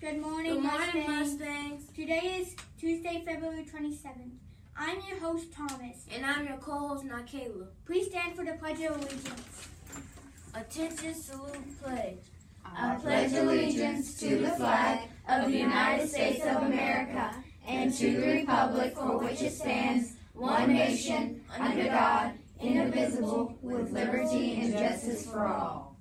Good morning, Mustangs. Today is Tuesday, February 27th. I'm your host, Thomas. And I'm your co-host, Nakayla. Please stand for the Pledge of Allegiance. Attention, salute, pledge. I pledge allegiance to the flag of the United States of America and to the republic for which it stands, one nation, under God, indivisible, with liberty and justice for all.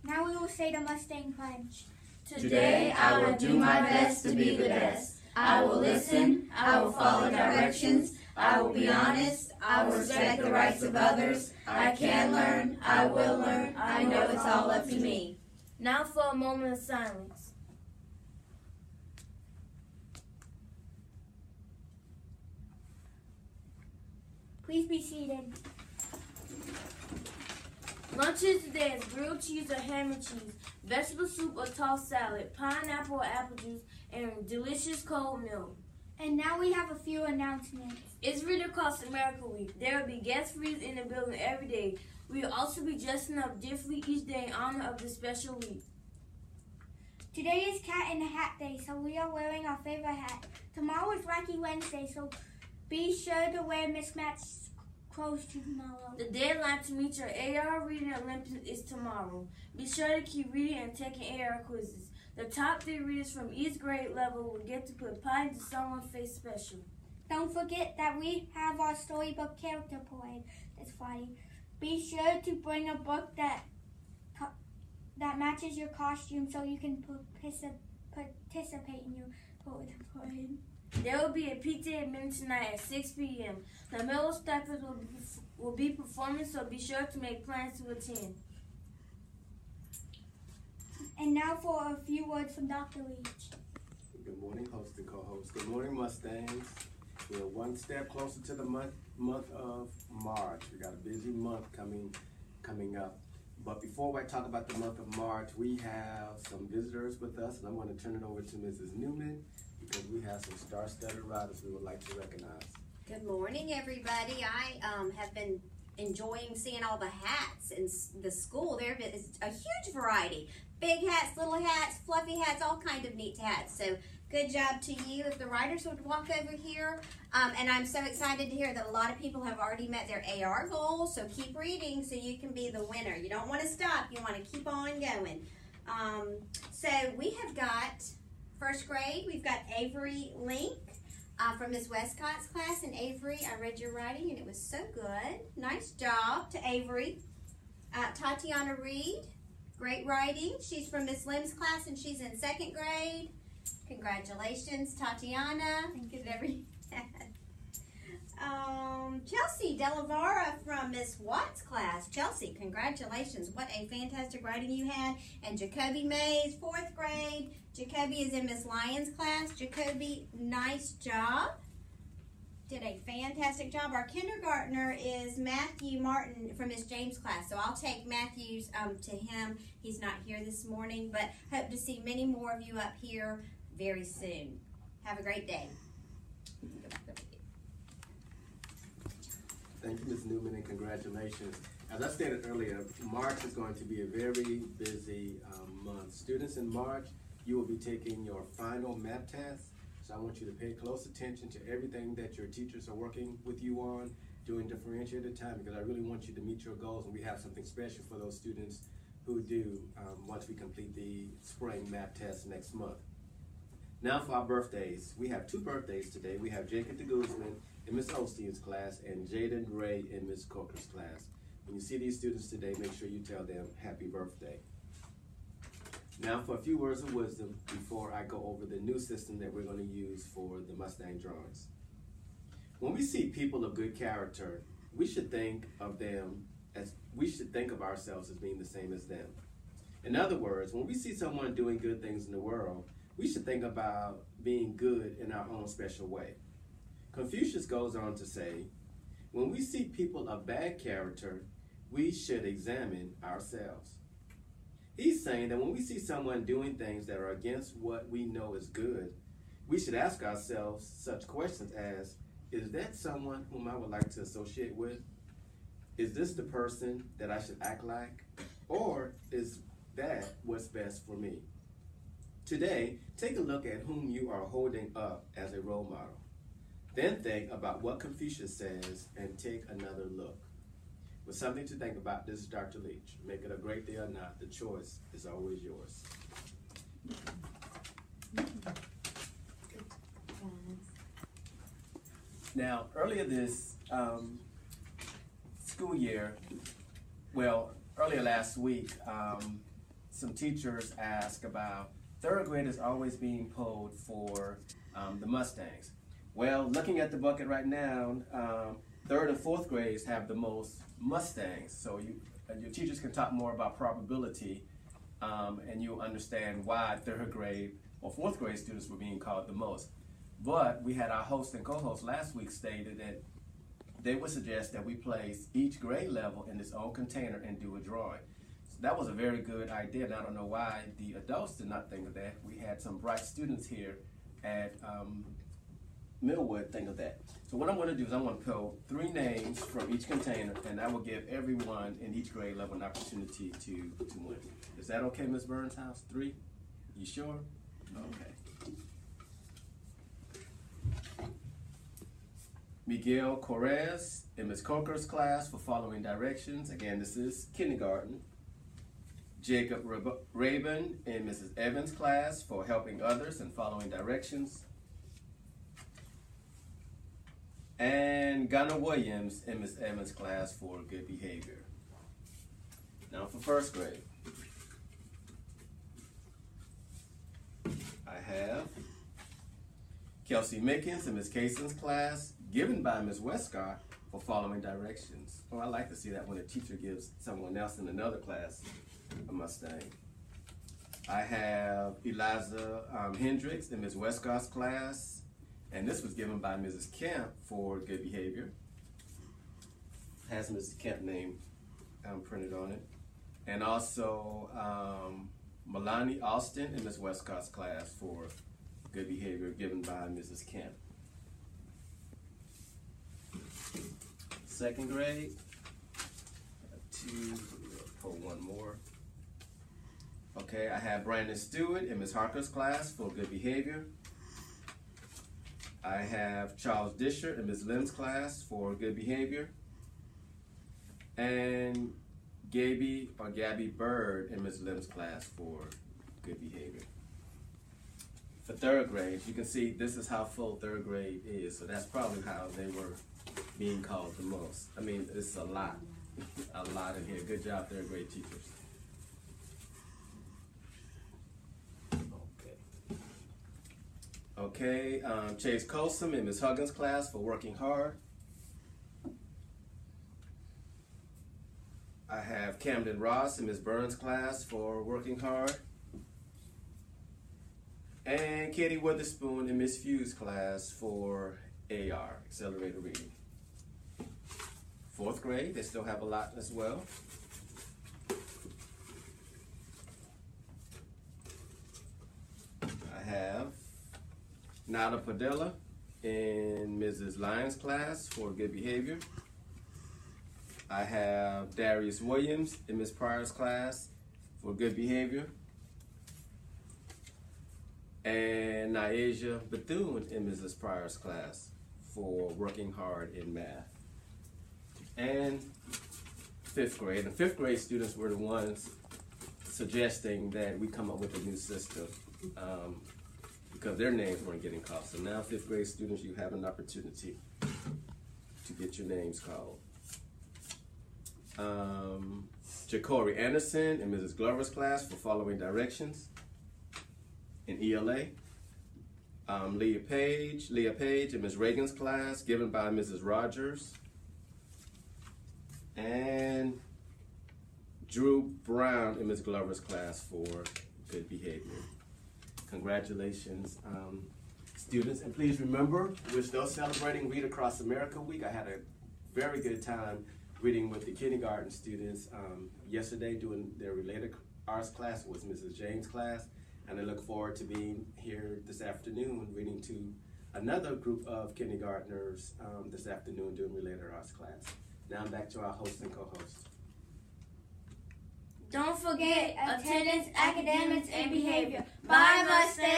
Now we will say the Mustang Pledge. Today I will do my best to be the best. I will listen, I will follow directions, I will be honest, I will respect the rights of others. I can learn, I will learn, I know it's all up to me. Now for a moment of silence. Please be seated. Lunches today is grilled cheese or ham and cheese, vegetable soup or tossed salad, pineapple or apple juice, and delicious cold milk. And now we have a few announcements. It's Read Across America Week. There will be guest readers in the building every day. We will also be dressing up differently each day in honor of this special week. Today is Cat in the Hat Day, so we are wearing our favorite hat. Tomorrow is Wacky Wednesday, so be sure to wear mismatched clothes tomorrow. The deadline to meet your AR Reading Olympics is tomorrow. Be sure to keep reading and taking AR quizzes. The top 3 readers from each grade level will get to put pie into someone's face special. Don't forget that we have our storybook character parade this Friday. Be sure to bring a book that matches your costume so you can participate in your parade. There will be a pizza at midnight tonight at 6 p.m. The Millwood staffers will be performing, so be sure to make plans to attend. And now for a few words from Dr. Leach. Good morning, host and co-host. Good morning, Mustangs. We're one step closer to the month of March. We got a busy month coming up. But before I talk about the month of March, we have some visitors with us, and I'm going to turn it over to Mrs. Newman because we have some star-studded riders we would like to recognize. Good morning, everybody. I have been enjoying seeing all the hats in the school. There is a huge variety. Big hats, little hats, fluffy hats, all kind of neat hats. So good job to you. If the riders would walk over here. And I'm so excited to hear that a lot of people have already met their AR goals. So keep reading so you can be the winner. You don't want to stop. You want to keep on going. So we have got first grade. We've got Avery Link from Ms. Westcott's class. And Avery, I read your writing and it was so good. Nice job to Avery. Tatiana Reed. Great writing. She's from Miss Lim's class and she's in 2nd grade. Congratulations, Tatiana. Thank you. Chelsea Delavara from Miss Watt's class. Chelsea, congratulations. What a fantastic writing you had. And Jacoby Mays, 4th grade. Jacoby is in Miss Lyons' class. Jacoby, nice job. Did a fantastic job. Our kindergartner is Matthew Martin from Miss James' class. So I'll take Matthew's to him. He's not here this morning, but hope to see many more of you up here very soon. Have a great day. Thank you, Ms. Newman, and congratulations. As I stated earlier, March is going to be a very busy month. Students in March, you will be taking your final math test. So I want you to pay close attention to everything that your teachers are working with you on during differentiated time because I really want you to meet your goals, and we have something special for those students who do once we complete the spring math test next month. Now for our birthdays. We have 2 birthdays today. We have Jacob de Guzman in Miss Osteen's class and Jaden Ray in Miss Coker's class. When you see these students today, make sure you tell them happy birthday. Now for a few words of wisdom before I go over the new system that we're going to use for the Mustang drawings. When we see people of good character, we should think of ourselves as being the same as them. In other words, when we see someone doing good things in the world, we should think about being good in our own special way. Confucius goes on to say, when we see people of bad character, we should examine ourselves. He's saying that when we see someone doing things that are against what we know is good, we should ask ourselves such questions as, is that someone whom I would like to associate with? Is this the person that I should act like? Or is that what's best for me. Today, take a look at whom you are holding up as a role model. Then think about what Confucius says and take another look. With something to think about, this is Dr. Leach. Make it a great day or not, the choice is always yours. Now, earlier this school year, earlier last week, some teachers asked about third graders always being polled for the Mustangs. Well, looking at the bucket right now, third and fourth grades have the most Mustangs. So your teachers can talk more about probability, and you'll understand why third grade or fourth grade students were being called the most. But we had our host and co-host last week stated that they would suggest that we place each grade level in its own container and do a drawing. So that was a very good idea, and I don't know why the adults did not think of that. We had some bright students here at Millwood think of that. So what I'm going to do is I'm going to pull 3 names from each container, and I will give everyone in each grade level an opportunity to win. Is that okay, Ms. Burns' house? 3? You sure? Okay. Miguel Correz in Ms. Coker's class for following directions. Again, this is kindergarten. Jacob Rabin in Mrs. Evans' class for helping others and following directions. And Gunnar Williams in Ms. Evans' class for good behavior. Now for first grade. I have Kelsey Mickens in Ms. Cason's class, given by Ms. Westcott for following directions. Oh, I like to see that when a teacher gives someone else in another class a Mustang. I have Eliza Hendricks in Ms. Westcott's class, and this was given by Mrs. Kemp for good behavior. Has Mrs. Kemp name printed on it. And also Melanie Austin in Ms. Westcott's class for good behavior, given by Mrs. Kemp. Second grade, 2, pull 1 more. Okay, I have Brandon Stewart in Ms. Harker's class for good behavior. I have Charles Disher in Ms. Lim's class for good behavior. And Gabby Bird in Ms. Lim's class for good behavior. For third grade, you can see this is how full third grade is, so that's probably how they were being called the most. I mean, it's a lot, a lot in here. Good job, third grade teachers. Okay, Chase Colson in Ms. Huggins' class for working hard. I have Camden Ross in Ms. Burns' class for working hard. And Katie Witherspoon in Ms. Few's class for AR, Accelerated Reading. Fourth grade, they still have a lot as well. I have Nada Padilla in Mrs. Lyons' class for good behavior. I have Darius Williams in Ms. Pryor's class for good behavior. And Niasia Bethune in Mrs. Pryor's class for working hard in math. And fifth grade. And fifth grade students were the ones suggesting that we come up with a new system because their names weren't getting called. So now fifth grade students, you have an opportunity to get your names called. Jacory Anderson in Mrs. Glover's class for following directions in ELA. Leah Page in Ms. Reagan's class, given by Mrs. Rogers. And Drew Brown in Ms. Glover's class for good behavior. Congratulations, students. And please remember, we're still celebrating Read Across America Week. I had a very good time reading with the kindergarten students yesterday doing their related arts class. It was Mrs. James' class. And I look forward to being here this afternoon reading to another group of kindergartners this afternoon doing related arts class. Now back to our host and co-host. Don't forget attendance, academics, and behavior. Bye, must stay